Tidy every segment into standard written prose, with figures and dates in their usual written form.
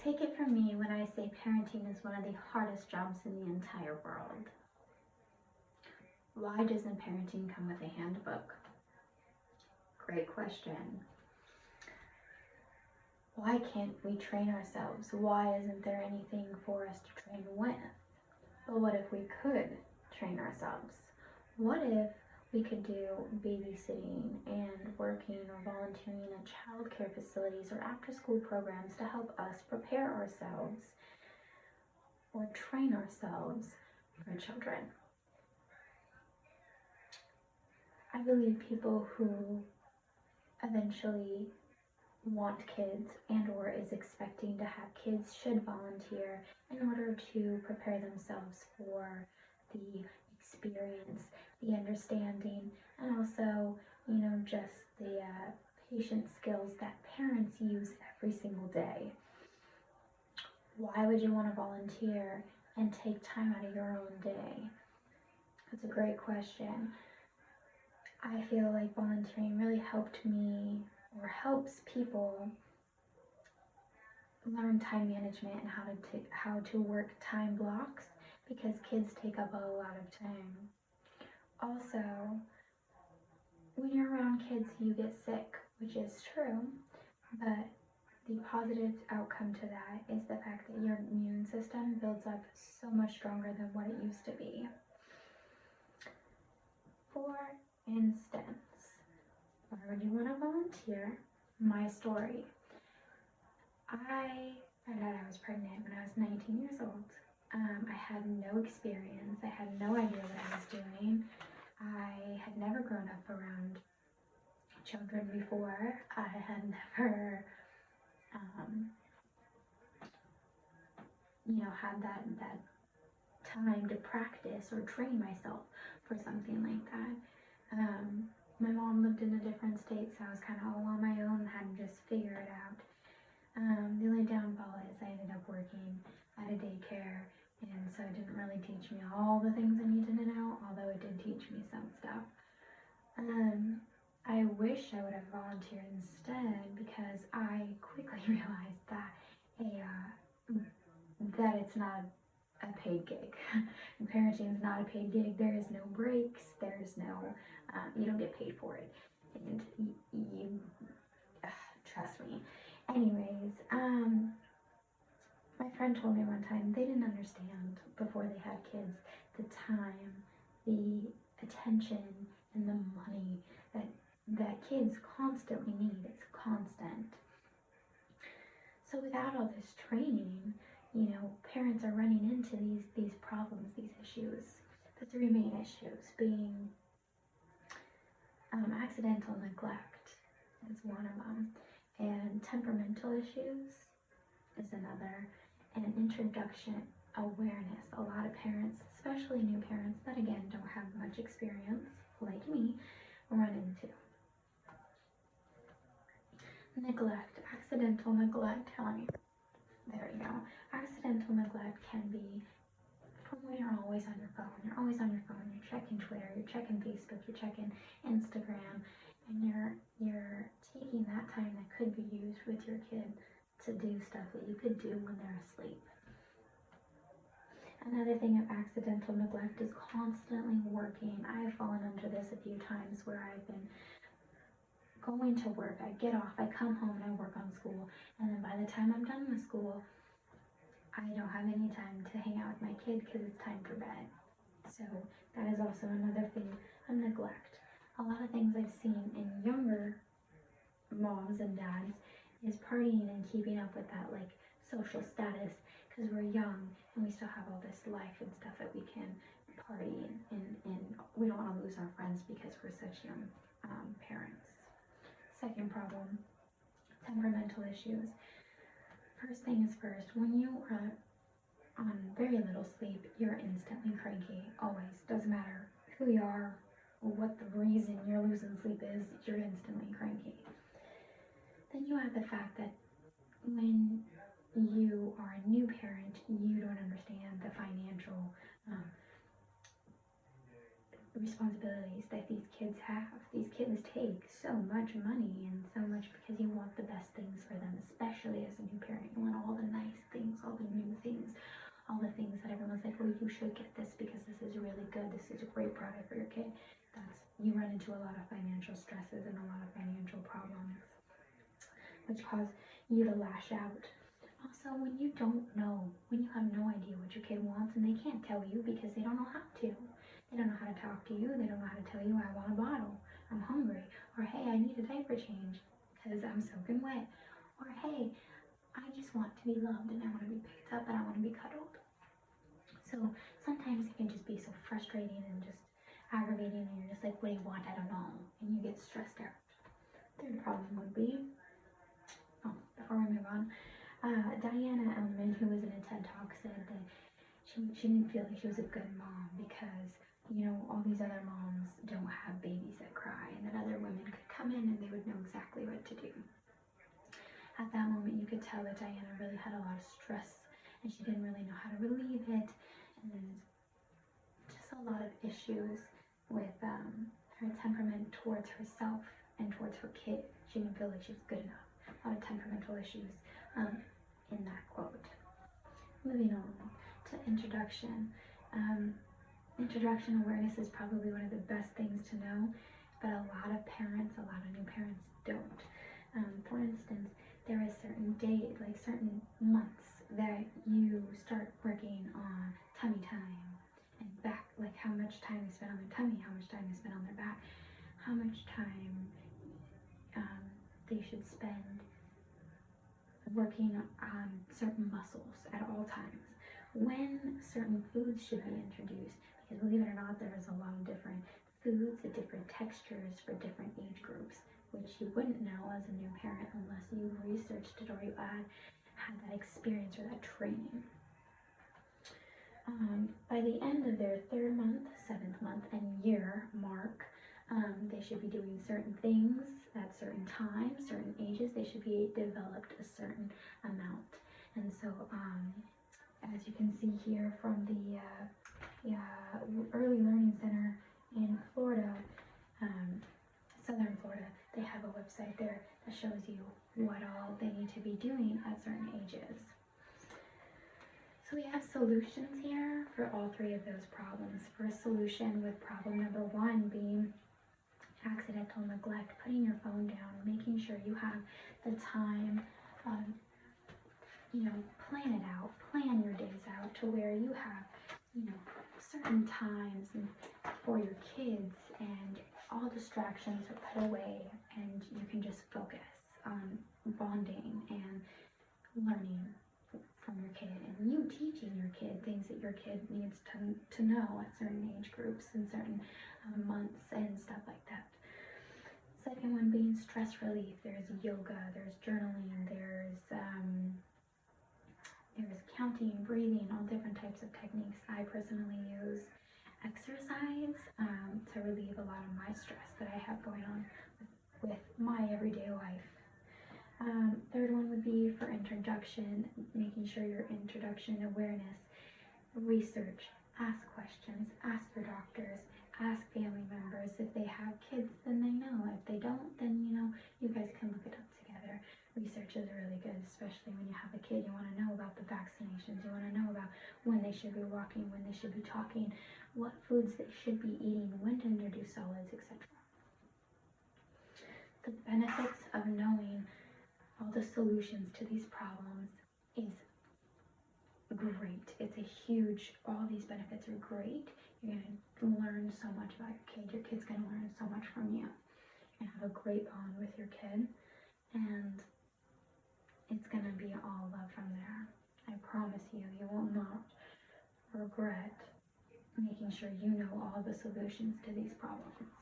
Take it from me when I say parenting is one of the hardest jobs in the entire world. Why doesn't parenting come with a handbook? Great question. Why can't we train ourselves? Why isn't there anything for us to train with? But what if we could train ourselves? What if we could do babysitting and working or volunteering at childcare facilities or after school programs to help us prepare ourselves or train ourselves for children? I believe people who eventually want kids and or is expecting to have kids should volunteer in order to prepare themselves for the experience, the understanding, and also, just the patient skills that parents use every single day. Why would you want to volunteer and take time out of your own day? That's a great question. I feel like volunteering really helped me or helps people learn time management and how to work time blocks, because kids take up a lot of time. Also, when you're around kids, you get sick, which is true, but the positive outcome to that is the fact that your immune system builds up so much stronger than what it used to be. For instance, why would you want to volunteer? My story. I found out I was pregnant when I was 19 years old. I had no experience. I had no idea what I was doing. I had never grown up around children before. I had never, had that time to practice or train myself for something like that. My mom lived in a different state, so I was kind of all on my own, had to just figure it out. The only downfall is I ended up working at a daycare, and so it didn't really teach me all the things I needed to know, although it did teach me some stuff. I wish I would have volunteered instead, because I quickly realized that that it's not a paid gig. Parenting is not a paid gig. There is no breaks. There's no, you don't get paid for it. And you trust me. Anyways, my friend told me one time they didn't understand before they had kids the time, the attention, and the money that kids constantly need. It's constant. So without all this training, parents are running into these problems, these issues. The three main issues being accidental neglect is one of them, and temperamental issues is another, and introduction awareness. A lot of parents, especially new parents that again don't have much experience, like me, run into. Neglect, accidental neglect, there you go. Accidental neglect can be from when you're always on your phone. You're always on your phone. You're checking Twitter. You're checking Facebook. You're checking Instagram, and you're taking that time that could be used with your kid to do stuff that you could do when they're asleep. Another thing of accidental neglect is constantly working. I have fallen under this a few times where I've been going to work, I get off, I come home and I work on school, and then by the time I'm done with school, I don't have any time to hang out with my kid because it's time for bed. So that is also another thing of neglect. A lot of things I've seen in younger moms and dads is partying and keeping up with that like social status, because we're young and we still have all this life and stuff that we can party and we don't want to lose our friends because we're such young parents. Second problem, temperamental issues. First thing is first, when you are on very little sleep, you're instantly cranky, always. Doesn't matter who you are or what the reason you're losing sleep is, you're instantly cranky. Then you have the fact that when you are a new parent, you don't understand the financial responsibilities that these kids have. These kids take so much money and so much because you want the best things for them, especially as a new parent. You want all the nice you should get this because this is really good. This is a great product for your kid. You run into a lot of financial stresses and a lot of financial problems, which cause you to lash out. Also, when you don't know, when you have no idea what your kid wants and they can't tell you because they don't know how to. They don't know how to talk to you. They don't know how to tell you, I want a bottle, I'm hungry, or hey, I need a diaper change because I'm soaking wet, or hey, I just want to be loved and I want to be picked up and I want to be cuddled. So sometimes it can just be so frustrating and just aggravating and you're just like, what do you want? I don't know. And you get stressed out. Third problem would be, before we move on, Diana Ellman, who was in a TED Talk, said that she didn't feel like she was a good mom because, all these other moms don't have babies that cry and that other women could come in and they would know exactly what to do. At that moment, you could tell that Diana really had a lot of stress and she didn't really know how to relieve it, and just a lot of issues with her temperament towards herself and towards her kid. She didn't feel like she was good enough. A lot of temperamental issues in that quote. Moving on to introduction. Introduction awareness is probably one of the best things to know, but a lot of new parents don't. For instance, there are certain days, like certain months, that you start working on tummy time and back, like how much time is spent on their tummy, how much time is spent on their back, how much time they should spend working on certain muscles at all times, when certain foods should be introduced, because believe it or not, there is a lot of different foods and different textures for different age groups, which you wouldn't know as a new parent unless you researched it or you had that experience or that training. By the end of their 3rd month, 7th month, and year mark, they should be doing certain things at certain times, certain ages. They should be developed a certain amount. And so, as you can see here from the Early Learning Center in Florida, Southern Florida, they have a website there that shows you what all they need to be doing at certain ages. So we have solutions here for all 3 of those problems. First solution with problem number 1 being accidental neglect, putting your phone down, making sure you have the time, plan it out, plan your days out to where you have, certain times for your kids and all distractions are put away and you can just focus on bonding and learning from your kid and you teaching your kid things that your kid needs to know at certain age groups and certain months and stuff like that. Second one being stress relief. There's yoga, there's journaling, there's counting, breathing, all different types of techniques. I personally use exercise to relieve a lot of my stress that I have going on with my everyday life. Third one would be for introduction, making sure your introduction awareness, research, ask questions, ask your doctors, ask family members. If they have kids, then they know. If they don't, then you guys can look it up together. Research is really good, especially when you have a kid. You want to know about the vaccinations. You want to know about when they should be walking, when they should be talking, what foods they should be eating, when to introduce solids, etc. The benefits of knowing all the solutions to these problems is great. It's a huge, all these benefits are great. You're going to learn so much about your kid. Your kid's going to learn so much from you. You're going to have a great bond with your kid. And it's going to be all love from there. I promise you, you will not regret making sure you know all the solutions to these problems.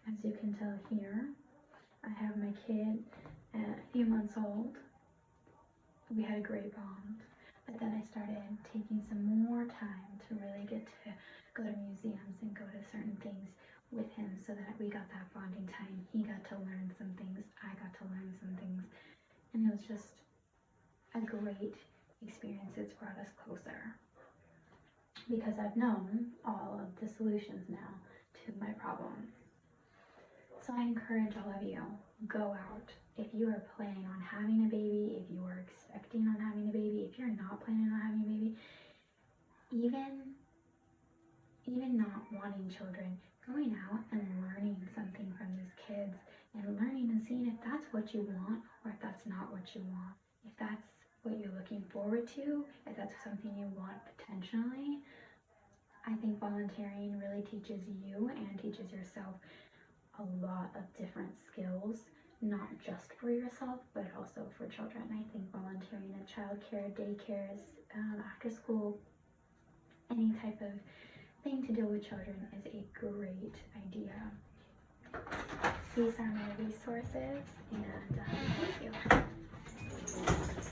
As you can tell here, I have my kid at a few months old. We had a great bond, but then I started taking some more time to really get to go to museums and go to certain things with him so that we got that bonding time. He got to learn some things, I got to learn some things, and it was just a great experience. It's brought us closer because I've known all of the solutions now to my problems. So I encourage all of you, go out. If you are planning on having a baby, if you are expecting on having a baby, if you're not planning on having a baby, even not wanting children, going out and learning something from these kids and learning and seeing if that's what you want or if that's not what you want. If that's what you're looking forward to, if that's something you want potentially, I think volunteering really teaches you and teaches yourself a lot of different skills, not just for yourself, but also for children. I think volunteering in childcare, daycares, after school, any type of thing to do with children is a great idea. These are my resources, and thank you.